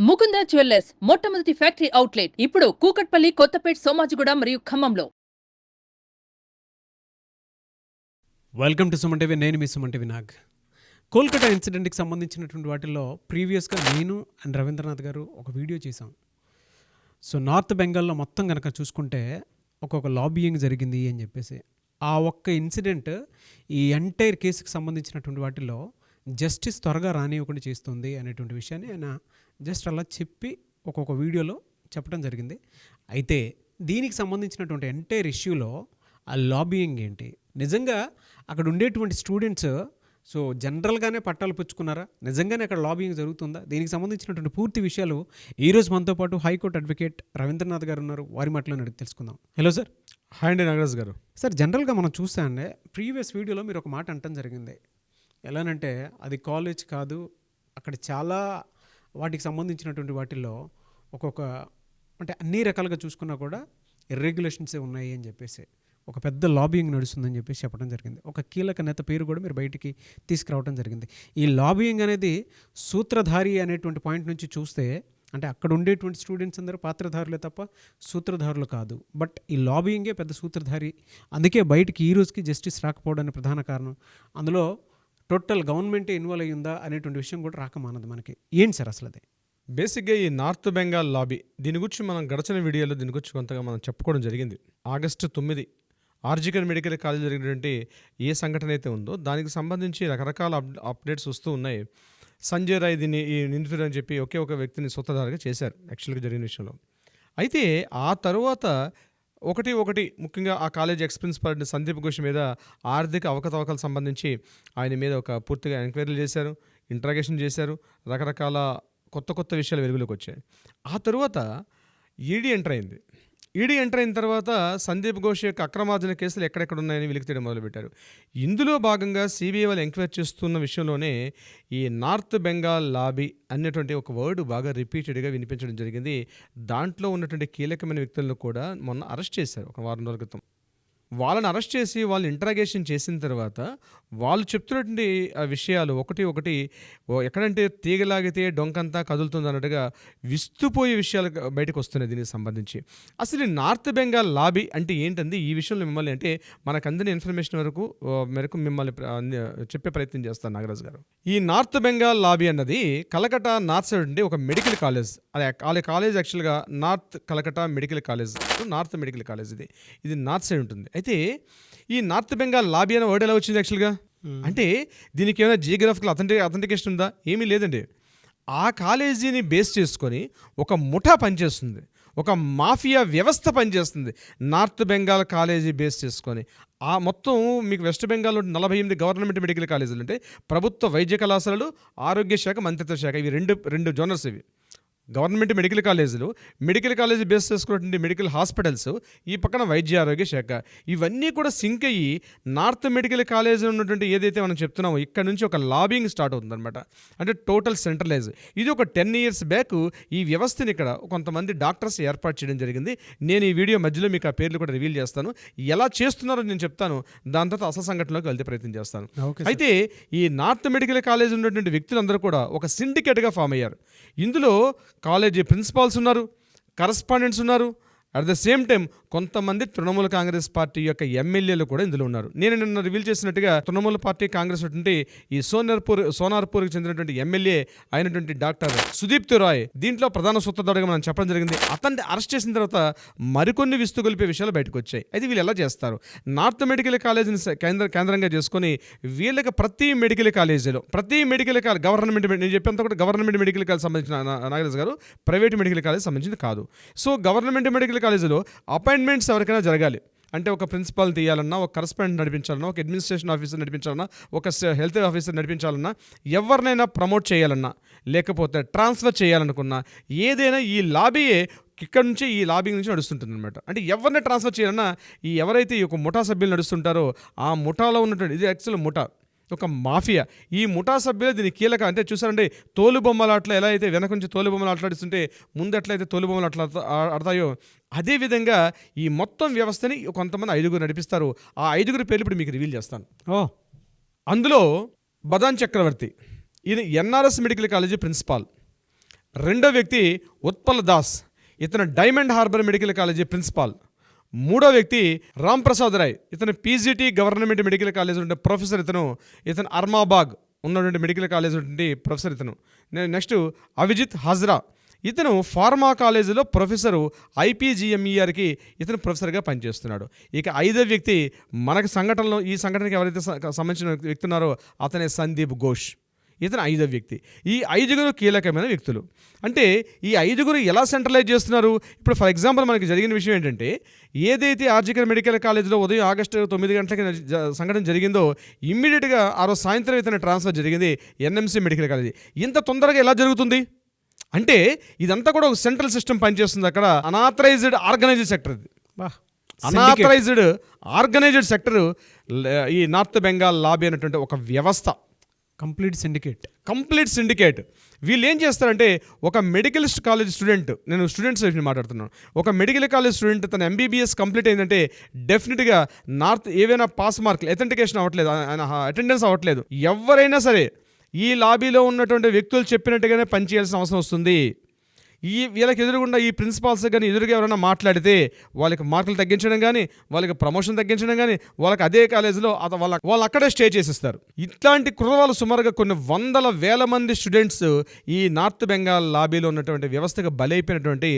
Mukunda jewellers మొట్టమొదటి factory outlet ఇప్పుడు కూకట్పల్లి, కొత్తపేట్, సోమాజిగూడ మరియు ఖమ్మంలో. Welcome to Suman TV. నేను మీ సుమన్ టీవీ నాగ్. కోల్కతా ఇన్సిడెంట్కి సంబంధించినటువంటి వాటిల్లో ప్రీవియస్గా నేను అండ్ రవీంద్రనాథ్ గారు ఒక వీడియో చేశాం. సో నార్త్ బెంగాల్లో మొత్తం కనుక చూసుకుంటే ఒక్కొక్క లాబియింగ్ జరిగింది అని చెప్పేసి, ఆ ఒక్క ఇన్సిడెంట్ ఈ ఎంటైర్ కేసుకి సంబంధించినటువంటి వాటిల్లో జస్టిస్ త్వరగా రానివ్వకుండా చేస్తుంది అనేటువంటి విషయాన్ని ఆయన జస్ట్ అలా చెప్పి ఒక్కొక్క వీడియోలో చెప్పడం జరిగింది. అయితే దీనికి సంబంధించినటువంటి ఎంటైర్ ఇష్యూలో ఆ లాబియింగ్ ఏంటి, నిజంగా అక్కడ ఉండేటువంటి స్టూడెంట్స్ సో జనరల్గానే పట్టాలు పుచ్చుకున్నారా, నిజంగానే అక్కడ లాబియింగ్ జరుగుతుందా, దీనికి సంబంధించినటువంటి పూర్తి విషయాలు ఈరోజు మనతో పాటు హైకోర్టు అడ్వకేట్ రవీంద్రనాథ్ గారు ఉన్నారు. వారి మాటలో అడిగి తెలుసుకుందాం. Hello sir. హాయ్ అండి నాగరాజ్ గారు. సార్, జనరల్గా మనం చూస్తాండే ప్రీవియస్ వీడియోలో మీరు ఒక మాట అనటం జరిగింది. ఎలానంటే అది కాలేజ్ కాదు, అక్కడ చాలా వాటికి సంబంధించినటువంటి వాటిల్లో ఒక్కొక్క అంటే అన్ని రకాలుగా చూసుకున్నా కూడా ఇర్రెగ్యులేషన్సే ఉన్నాయి అని చెప్పేసి ఒక పెద్ద లాబియింగ్ నడుస్తుందని చెప్పేసి చెప్పడం జరిగింది. ఒక కీలక నేత పేరు కూడా మీరు బయటికి తీసుకురావడం జరిగింది. ఈ లాబియింగ్ అనేది సూత్రధారి అనేటువంటి పాయింట్ నుంచి చూస్తే అంటే అక్కడ ఉండేటువంటి స్టూడెంట్స్ అందరూ పాత్రధారులే తప్ప సూత్రధారులు కాదు. బట్ ఈ లాబియింగే పెద్ద సూత్రధారి. అందుకే బయటికి ఈ రోజుకి జస్టిస్ రాకపోవడానికి ప్రధాన కారణం. అందులో టోటల్ గవర్నమెంటే ఇన్వాల్వ్ అయ్యిందా అనేటువంటి విషయం కూడా రాకమానదు మనకి. ఏంటి సార్ అసలు అది? బేసిక్గా ఈ నార్త్ బెంగాల్ లాబీ దీని గురించి మనం గడిచిన వీడియోలో దీని గురించి కొంతగా మనం చెప్పుకోవడం జరిగింది. ఆగస్టు 9 ఆర్జికర్ మెడికల్ కాలేజ్ జరిగినటువంటి ఏ సంఘటన అయితే ఉందో దానికి సంబంధించి రకరకాల అప్డేట్స్ వస్తూ ఉన్నాయి. సంజయ్ రాయ్ దీన్ని ఈ నిందితుడు అని చెప్పి ఒకే ఒక వ్యక్తిని సూత్రధారిగా చేశారు యాక్చువల్గా జరిగిన విషయంలో. అయితే ఆ తరువాత ఒకటి ముఖ్యంగా ఆ college X principal Sandeep Ghosh మీద ఆర్థిక అవకతవకలకు సంబంధించి ఆయన మీద ఒక పూర్తిగా ఎంక్వైరీలు చేశారు, ఇంట్రాగేషన్ చేశారు, రకరకాల కొత్త విషయాలు వెలుగులోకి వచ్చాయి. ఆ తరువాత ఈడీ ఎంటర్ అయింది. ఈడీ ఎంటర్ అయిన తర్వాత సందీప్ ఘోష్ యొక్క అక్రమార్జన కేసులు ఎక్కడెక్కడ ఉన్నాయని వెలికి తీయడం మొదలుపెట్టారు. ఇందులో భాగంగా సిబిఐ వాళ్ళు ఎంక్వైరీ చేస్తున్న విషయంలోనే ఈ నార్త్ బెంగాల్ లాబీ అనేటువంటి ఒక వర్డ్ బాగా రిపీటెడ్గా వినిపించడం జరిగింది. దాంట్లో ఉన్నటువంటి కీలకమైన వ్యక్తులను కూడా మొన్న అరెస్ట్ చేశారు ఒక వారం రోజుల క్రితం. వాళ్ళని అరెస్ట్ చేసి వాళ్ళని ఇంట్రాగేషన్ చేసిన తర్వాత వాళ్ళు చెప్తున్నటువంటి ఆ విషయాలు ఒకటి ఎక్కడంటే తీగలాగితే డొంకంతా కదులుతుంది అన్నట్టుగా విస్తుపోయే విషయాలు బయటకు వస్తున్నాయి దీనికి సంబంధించి. అసలు ఈ నార్త్ బెంగాల్ లాబీ అంటే ఏంటంది, ఈ విషయంలో మిమ్మల్ని అంటే మనకు అందిన ఇన్ఫర్మేషన్ మేరకు మిమ్మల్ని చెప్పే ప్రయత్నం చేస్తాను నాగరాజ్ గారు. ఈ నార్త్ బెంగాల్ లాబీ అన్నది కలకట్టా నార్త్ సైడ్ ఉండే ఒక మెడికల్ కాలేజ్. అది కాలేజ్ యాక్చువల్గా north Calcutta medical college, north medical college. ఇది నార్త్ సైడ్ ఉంటుంది. అయితే ఈ నార్త్ బెంగాల్ లాబీ అనే వర్డ్ ఎలా వచ్చింది యాక్చువల్గా అంటే దీనికి ఏమైనా జియోగ్రఫికల్ అథెంటికేషన్ ఉందా? ఏమీ లేదండి. ఆ కాలేజీని బేస్ చేసుకొని ఒక ముఠా పనిచేస్తుంది, ఒక మాఫియా వ్యవస్థ పనిచేస్తుంది నార్త్ బెంగాల్ కాలేజీ బేస్ చేసుకొని. ఆ మొత్తం మీకు వెస్ట్ బెంగాల్లో 48 గవర్నమెంట్ మెడికల్ కాలేజీలు అంటే ప్రభుత్వ వైద్య కళాశాలలు, ఆరోగ్య శాఖ, మంత్రిత్వ శాఖ, ఇవి రెండు జోనర్స్. ఇవి గవర్నమెంట్ మెడికల్ కాలేజీలు, మెడికల్ కాలేజీ బేస్ చేసుకున్నటువంటి మెడికల్ హాస్పిటల్స్, ఈ పక్కన వైద్య ఆరోగ్య శాఖ, ఇవన్నీ కూడా సింక్ అయ్యి నార్త్ మెడికల్ కాలేజ్ ఉన్నటువంటి ఏదైతే మనం చెప్తున్నామో ఇక్కడ నుంచి ఒక లాబింగ్ స్టార్ట్ అవుతుందన్నమాట. అంటే టోటల్ సెంట్రలైజ్. ఇది ఒక 10 years బ్యాక్ ఈ వ్యవస్థని ఇక్కడ కొంతమంది డాక్టర్స్ ఏర్పాటు చేయడం జరిగింది. నేను ఈ వీడియో మధ్యలో మీకు ఆ పేర్లు కూడా రివీల్ చేస్తాను, ఎలా చేస్తున్నారో నేను చెప్తాను. దాని తర్వాత అసలు సంఘటనలోకి వెళ్తే ప్రయత్నం చేస్తాను. అయితే ఈ నార్త్ మెడికల్ కాలేజ్ ఉన్నటువంటి వ్యక్తులందరూ కూడా ఒక సిండికేట్గా ఫామ్ అయ్యారు. ఇందులో కాలేజీ ప్రిన్సిపాల్స్ ఉన్నారు, కరస్పాండెంట్స్ ఉన్నారు, అట్ ద సేమ్ టైం కొంతమంది తృణమూల కాంగ్రెస్ పార్టీ యొక్క ఎమ్మెల్యేలు కూడా ఇందులో ఉన్నారు. నేను నిన్న రివీల్ చేసినట్టుగా తృణమూల పార్టీ కాంగ్రెస్ నుండి ఈ సోనార్పూర్కి చెందినటువంటి ఎమ్మెల్యే అయినటువంటి డాక్టర్ సుదీప్ రాయ్ దీంట్లో ప్రధాన సూత్రధారిగా మనం చెప్పడం జరిగింది. అతన్ని అరెస్ట్ చేసిన తర్వాత మరికొన్ని విస్తుగొలిపే విషయాలు బయటకు వచ్చాయి. అయితే వీళ్ళు ఎలా చేస్తారు? నార్త్ మెడికల్ కాలేజీని కేంద్రంగా చేసుకొని వీళ్ళకి ప్రతి మెడికల్ కాలేజీలో గవర్నమెంట్, నేను చెప్పేంత కూడా గవర్నమెంట్ మెడికల్ కాలేజ్ సంబంధించిన నాగరాజ్ గారు, ప్రైవేట్ మెడికల్ కాలేజ్ సంబంధించింది కాదు. సో గవర్నమెంట్ మెడికల్ కాలేజీలో అపాయింట్మెంట్స్ ఎవరికైనా జరగాలి అంటే ఒక ప్రిన్సిపాల్ తీయాలన్నా, ఒక కరస్పాండెంట్ నడిపించాలన్నా, ఒక అడ్మినిస్ట్రేషన్ ఆఫీసర్ నడిపించాలన్నా, ఒక హెల్త్ ఆఫీసర్ నడిపించాలన్నా, ఎవరినైనా ప్రమోట్ చేయాలన్నా, లేకపోతే ట్రాన్స్ఫర్ చేయాలనుకున్నా, ఏదైనా ఈ లాబీయే ఇక్కడ నుంచి ఈ లాబింగ్ నుంచి నడుస్తుంటుంది అనమాట. అంటే ఎవరిని ట్రాన్స్ఫర్ చేయాలన్నా ఈ ఎవరైతే ఈ ఒక ముఠా సభ్యులు నడుస్తుంటారో ఆ ముఠాలో ఉన్నటువంటి, ఇది యాక్చువల్ ముఠా, ఒక మాఫియా. ఈ ముఠా సభ్యులు దీని కీలక. అంటే చూసారంటే తోలుబొమ్మలాట్లో ఎలా అయితే వెనక నుంచి తోలుబొమ్మలు ఆటలాడిస్తుంటే ముందు ఎట్లయితే తోలుబొమ్మలు అట్లా ఆడతాయో అదేవిధంగా ఈ మొత్తం వ్యవస్థని కొంతమంది 5 నడిపిస్తారు. ఆ 5 పేర్లు ఇప్పుడు మీకు రివీల్ చేస్తాను. అందులో బదాన్ చక్రవర్తి, ఈయన ఎన్ఆర్ఎస్ మెడికల్ కాలేజీ ప్రిన్సిపాల్. రెండో వ్యక్తి ఉత్పల్ దాస్, ఇతను diamond harbour medical college principal. మూడో వ్యక్తి రామ్ ప్రసాద్ రాయ్, ఇతను పీజీటీ గవర్నమెంట్ మెడికల్ కాలేజ్ ఉండే ప్రొఫెసర్. ఇతను అర్మాబాగ్ ఉన్నటువంటి మెడికల్ కాలేజ్ ఉండే ప్రొఫెసర్. నెక్స్ట్ అవిజిత్ హజ్రా, ఇతను ఫార్మా కాలేజీలో ప్రొఫెసరు, ఐపీజీఎంఈఆర్కి ఇతను ప్రొఫెసర్గా పనిచేస్తున్నాడు. ఇక ఐదో వ్యక్తి మనకు ఈ సంఘటనకి ఎవరైతే సంబంధించిన వ్యక్తి ఉన్నారో అతనే సందీప్ ఘోష్, ఇతను ఐదో వ్యక్తి. ఈ ఐదుగురు కీలకమైన వ్యక్తులు. అంటే ఈ ఐదుగురు ఎలా సెంట్రలైజ్ చేస్తున్నారు? ఇప్పుడు ఫర్ ఎగ్జాంపుల్ మనకి జరిగిన విషయం ఏంటంటే, ఏదైతే ఆర్జికర్ మెడికల్ కాలేజ్లో ఉదయం ఆగస్టు 9 గంటలకి సంఘటన జరిగిందో ఇమ్మీడియట్గా ఆ రోజు సాయంత్రం ఇతను ట్రాన్స్ఫర్ జరిగింది ఎన్ఎంసీ మెడికల్ కాలేజీ. ఇంత తొందరగా ఎలా జరుగుతుంది అంటే ఇదంతా కూడా ఒక సెంట్రల్ సిస్టమ్ పనిచేస్తుంది. అక్కడ అనాథరైజ్డ్ ఆర్గనైజ్డ్ సెక్టర్, ఇది అనాథరైజ్డ్ ఆర్గనైజ్డ్ సెక్టర్ ఈ నార్త్ బెంగాల్ లాబీ అనేటువంటి ఒక వ్యవస్థ, కంప్లీట్ సిండికేట్. వీళ్ళు ఏం చేస్తారంటే, ఒక మెడికల్ కాలేజ్ స్టూడెంట్, నేను స్టూడెంట్స్ మాట్లాడుతున్నాను, ఒక మెడికల్ కాలేజ్ స్టూడెంట్ తన ఎంబీబీఎస్ కంప్లీట్ అయిందంటే డెఫినెట్గా ఏవైనా పాస్ మార్కులు అథెంటికేషన్ అవ్వట్లేదు, అటెండెన్స్ అవ్వట్లేదు, ఎవరైనా సరే ఈ లాబీలో ఉన్నటువంటి వ్యక్తులు చెప్పినట్టుగానే పనిచేయాల్సిన అవసరం వస్తుంది. వీళ్ళకి ఎదురుగుండా ఈ ప్రిన్సిపాల్స్ కానీ ఎదురుగా ఎవరైనా మాట్లాడితే వాళ్ళకి మార్కులు తగ్గించడం కానీ, వాళ్ళకి ప్రమోషన్ తగ్గించడం కానీ, వాళ్ళకి అదే కాలేజీలో వాళ్ళు అక్కడే స్టే చేసిస్తారు. ఇట్లాంటి కుర్రవాళ్ళు సుమారుగా కొన్ని వందల వేల మంది స్టూడెంట్స్ ఈ నార్త్ బెంగాల్ లాబీలో ఉన్నటువంటి వ్యవస్థకు బలైపోయినటువంటి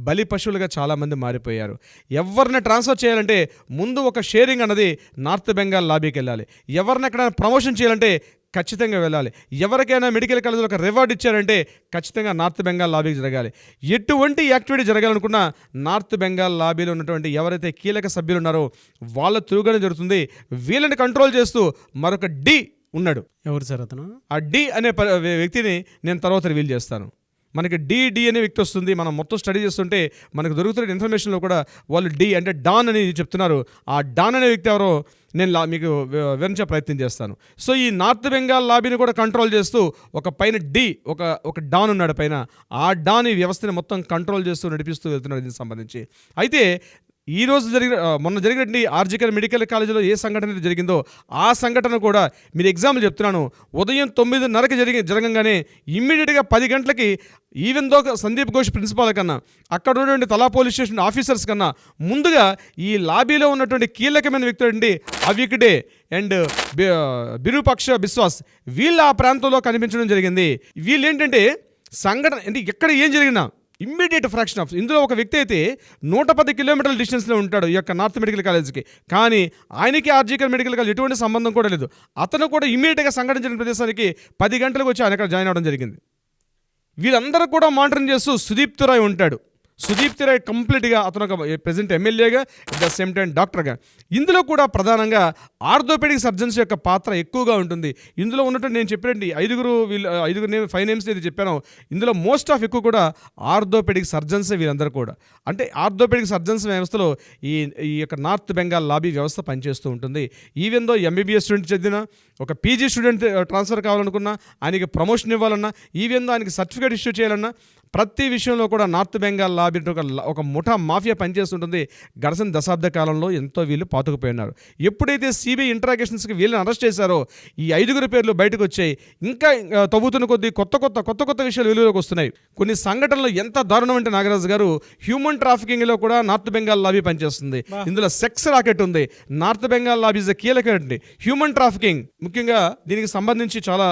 బలి పశువులుగా చాలామంది మారిపోయారు. ఎవరిని ట్రాన్స్ఫర్ చేయాలంటే ముందు ఒక షేరింగ్ అన్నది నార్త్ బెంగాల్ లాబీకి వెళ్ళాలి. ఎవరిని ఎక్కడైనా ప్రమోషన్ చేయాలంటే ఖచ్చితంగా వెళ్ళాలి. ఎవరికైనా మెడికల్ కాలేజీలో ఒక రివార్డ్ ఇచ్చారంటే ఖచ్చితంగా నార్త్ బెంగాల్ లాబీకి జరగాలి. ఎటువంటి యాక్టివిటీ జరగాలనుకున్నా నార్త్ బెంగాల్ లాబీలో ఉన్నటువంటి ఎవరైతే కీలక సభ్యులు ఉన్నారో వాళ్ళ త్రూగానే జరుగుతుంది. వీళ్ళని కంట్రోల్ చేస్తూ మరొక డి ఉన్నాడు. ఎవరు సార్ అతను? ఆ డి అనే వ్యక్తిని నేను తర్వాత రివీల్ చేస్తాను. మనకి డి అనే వ్యక్తి వస్తుంది. మనం మొత్తం స్టడీ చేస్తుంటే మనకు దొరుకుతున్న ఇన్ఫర్మేషన్లో కూడా వాళ్ళు డి అంటే డాన్ అని చెప్తున్నారు. ఆ డాన్ అనే వ్యక్తి ఎవరో నేను మీకు వివరించే ప్రయత్నం చేస్తాను. సో ఈ నార్త్ బెంగాల్ లాబీని కూడా కంట్రోల్ చేస్తూ ఒక పైన ఒక డాన్ ఉన్నాడు పైన. ఆ డాన్ ఈ వ్యవస్థని మొత్తం కంట్రోల్ చేస్తూ నడిపిస్తూ వెళ్తున్నాడు దీనికి సంబంధించి. అయితే మొన్న జరిగినటువంటి ఆర్జికర్ మెడికల్ కాలేజీలో ఏ సంఘటన జరిగిందో ఆ సంఘటన కూడా మీరు ఎగ్జాంపుల్ చెప్తున్నాను. ఉదయం 9:30కి జరగంగానే ఇమ్మీడియట్గా 10 గంటలకి even though Sandeep Ghosh principal కన్నా, అక్కడ ఉన్నటువంటి తలా పోలీస్ స్టేషన్ ఆఫీసర్స్ కన్నా ముందుగా ఈ లాబీలో ఉన్నటువంటి కీలకమైన వ్యక్తులు అండి అవికడే అండ్ బిరూపక్ష బిశ్వాస్ వీళ్ళు ఆ ప్రాంతంలో కనిపించడం జరిగింది. వీళ్ళు ఏంటంటే సంఘటన అంటే ఎక్కడ ఏం జరిగినా ఇమ్మీడియట్ ఫ్రాక్షన్ ఆఫ్ ఇందులో ఒక వ్యక్తి అయితే 110 కిలోమీటర్ల డిస్టెన్స్లో ఉంటాడు ఈ యొక్క నార్త్ మెడికల్ కాలేజ్కి. కానీ ఆయనకి ఆర్జికర్ మెడికల్ కాలేజ్ ఎటువంటి సంబంధం కూడా లేదు. అతను కూడా ఇమ్మీడియట్గా సంఘటన జరిగిన ప్రదేశానికి 10 గంటలకు వచ్చి ఆయన అక్కడ జాయిన్ అవ్వడం జరిగింది. వీళ్ళందరూ కూడా మానిటరింగ్ చేస్తూ సుదీప్తి రాయ్ ఉంటాడు. సుదీప్తి రాయ్ కంప్లీట్గా అతను ఒక ప్రెజెంట్ ఎమ్మెల్యేగా అట్ ద సేమ్ టైం డాక్టర్గా. ఇందులో కూడా ప్రధానంగా ఆర్థోపెడిక్ సర్జన్స్ యొక్క పాత్ర ఎక్కువగా ఉంటుంది. ఇందులో ఉన్నట్టు నేను చెప్పినట్టు ఐదుగురు 5 నేమ్స్ ఏది చెప్పాను, ఇందులో మోస్ట్ ఆఫ్ ఎక్కువ కూడా ఆర్థోపెడిక్ సర్జన్సే వీళ్ళందరూ కూడా. అంటే ఆర్థోపెడిక్ సర్జన్స్ వ్యవస్థలో ఈ యొక్క నార్త్ బెంగాల్ లాబీ వ్యవస్థ పనిచేస్తూ ఉంటుంది. ఈవెన్ దో ఎంబీబీఎస్ స్టూడెంట్ చదివిన ఒక పీజీ స్టూడెంట్ ట్రాన్స్ఫర్ కావాలనుకున్నా, ఆయనకి ప్రమోషన్ ఇవ్వాలన్నా, ఈవెన్ దో ఆయనకి సర్టిఫికేట్ ఇష్యూ చేయాలన్నా ప్రతి విషయంలో కూడా నార్త్ బెంగాల్ లాబీ ఒక ముఠా మాఫియా పనిచేస్తుంటుంది. గడిచిన దశాబ్ద కాలంలో ఎంతో వీళ్ళు పాతుకుపోయినారు. ఎప్పుడైతే సిబిఐ ఇంట్రాగేషన్స్కి వీళ్ళని అరెస్ట్ చేశారో ఈ 5 పేర్లు బయటకు వచ్చాయి. ఇంకా తవ్వుతున్న కొద్దీ కొత్త విషయాలు వెలుగులోకి వస్తున్నాయి. కొన్ని సంఘటనలు ఎంత దారుణం అంటే నాగరాజు గారు, హ్యూమన్ ట్రాఫికింగ్లో కూడా నార్త్ బెంగాల్ లాబీ పనిచేస్తుంది. ఇందులో సెక్స్ రాకెట్ ఉంది. నార్త్ బెంగాల్ లాబీ ఇస్ కీలకమైనది. హ్యూమన్ ట్రాఫికింగ్ ముఖ్యంగా దీనికి సంబంధించి చాలా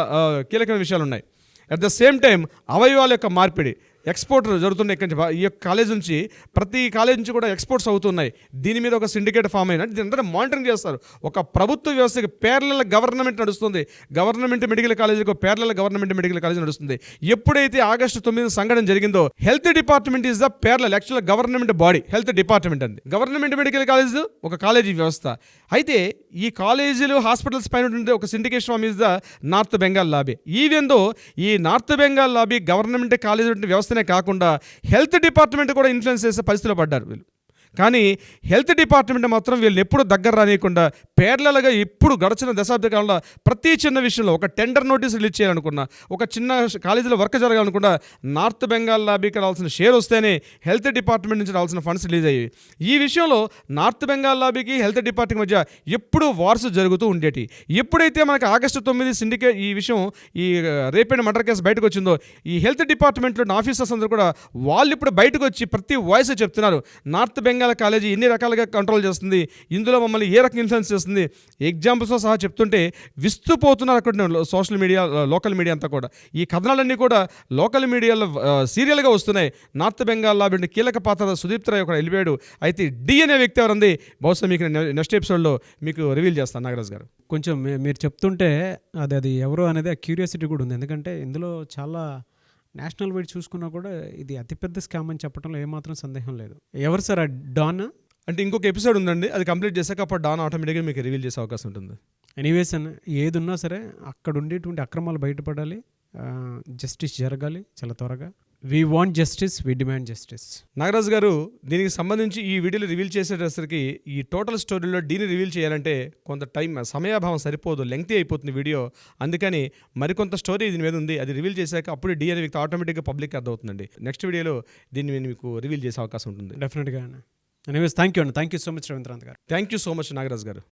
కీలకమైన విషయాలు ఉన్నాయి. అట్ ద సేమ్ టైం అవయవాల యొక్క మార్పిడి, ఎక్స్పోర్ట్ జరుగుతున్నాయి. ఈ యొక్క కాలేజ్ నుంచి ప్రతి కాలేజ్ నుంచి కూడా ఎక్స్పోర్ట్స్ అవుతున్నాయి. దీని మీద ఒక సిండికేట్ ఫామ్ అయినా దీని అందరూ మానిటరింగ్ చేస్తారు. ఒక ప్రభుత్వ వ్యవస్థకి ప్యారలల్ గవర్నమెంట్ నడుస్తుంది. గవర్నమెంట్ మెడికల్ కాలేజీకి ప్యారలల్ గవర్నమెంట్ మెడికల్ కాలేజ్ నడుస్తుంది. ఎప్పుడైతే ఆగస్టు 9 సంఘటన జరిగిందో health department is the parallel యాక్చువల్గా గవర్నమెంట్ బాడీ హెల్త్ డిపార్ట్మెంట్ అంది. గవర్నమెంట్ మెడికల్ కాలేజ్ ఒక కాలేజీ వ్యవస్థ. అయితే ఈ కాలేజీలు హాస్పిటల్స్ పైన ఒక syndication form is the north Bengal lobby. Even though ఈ నార్త్ బెంగాల్ లాబీ గవర్నమెంట్ కాలేజీ వ్యవస్థనే కాకుండా హెల్త్ డిపార్ట్మెంట్ కూడా ఇన్ఫ్లుయెన్స్ చేసే పరిస్థితిలో పడ్డారు వీళ్ళు. కానీ హెల్త్ డిపార్ట్మెంట్ మాత్రం వీళ్ళని ఎప్పుడు దగ్గర రానియకుండా పేర్లలుగా ఎప్పుడు గడిచిన దశాబ్ద కాలంలో ప్రతి చిన్న విషయంలో ఒక టెండర్ నోటీస్ రిలీజ్ చేయాలనుకున్నా, ఒక చిన్న కాలేజీలో వర్క్ జరగాలనుకున్నా నార్త్ బెంగాల్ లాబీకి రావాల్సిన షేర్ వస్తేనే హెల్త్ డిపార్ట్మెంట్ నుంచి రావాల్సిన ఫండ్స్ రిలీజ్ అయ్యాయి. ఈ విషయంలో నార్త్ బెంగాల్ లాబీకి హెల్త్ డిపార్ట్మెంట్ మధ్య ఎప్పుడూ వార్స్ జరుగుతూ ఉండేటి. ఎప్పుడైతే మనకి ఆగస్టు 9 సిండికేట్ ఈ విషయం ఈ రేప్ అండ్ మర్డర్ కేసు బయటకు వచ్చిందో ఈ హెల్త్ డిపార్ట్మెంట్లో ఆఫీసర్స్ అందరూ కూడా వాళ్ళు ఇప్పుడు బయటకు వచ్చి ప్రతి వాయిస్ చెప్తున్నారు, నార్త్ బెంగాల్ కాలేజీ ఎన్ని రకాలుగా కంట్రోల్ చేస్తుంది, ఇందులో మమ్మల్ని ఏ రకంగా ఇన్ఫ్లుయెన్స్ చేస్తుంది, ఎగ్జాంపుల్స్తో సహా చెప్తుంటే విస్తుపోతున్నారు అక్కడ సోషల్ మీడియా, లోకల్ మీడియా అంతా కూడా. ఈ కథనాలన్నీ కూడా లోకల్ మీడియాలో సీరియల్గా వస్తున్నాయి. నార్త్ బెంగాల్ లాబీ కీలక పాత్ర సుదీప్ రాయ్ కూడా వెళ్ళిపోయాడు. అయితే డి అనే వ్యక్తి ఎవరంది బహుశా మీకు నెక్స్ట్ ఎపిసోడ్లో మీకు రివీల్ చేస్తాను నాగరాజ్ గారు. కొంచెం మీరు చెప్తుంటే అది ఎవరు అనేది ఆ క్యూరియాసిటీ కూడా ఉంది. ఎందుకంటే ఇందులో చాలా నేషనల్ వైడ్ చూసుకున్నా కూడా ఇది అతిపెద్ద స్కామ్ అని చెప్పడంలో ఏమాత్రం సందేహం లేదు. ఎవరు సార్ ఆ డాన్? అంటే ఇంకొక ఎపిసోడ్ ఉందండి, అది కంప్లీట్ చేశాక అప్పుడు డాన్ ఆటోమేటిక్గా మీకు రివీల్ చేసే అవకాశం ఉంటుంది. ఎనీవేస్ అన్న ఏది ఉన్నా సరే అక్కడ ఉండేటువంటి అక్రమాలు బయటపడాలి, జస్టిస్ జరగాలి చాలా త్వరగా. We want justice, we demand justice. Nagaraju గారు, దీనికి సంబంధించి ఈ వీడియోలో రివీల్ చేసేటసరికి ఈ టోటల్ స్టోరీలో డీని రివీల్ చేయాలంటే కొంత సమయాభావం సరిపోదు, లెంగ్తీ అయిపోతుంది వీడియో. అందుకని మరికొంత స్టోరీ దీని మీద ఉంది, అది రివీల్ చేశాక అప్పుడు డి అనే వ్యక్తి ఆటోమేటిక్గా పబ్లిక్ అర్థమవుతుందండి. నెక్స్ట్ వీడియోలో దీన్ని మీకు రివీల్ చేసే అవకాశం ఉంటుంది డెఫినెట్గా. Anyways thank you so much Ravindranath గారు. Thank you so much Nagaraju గారు.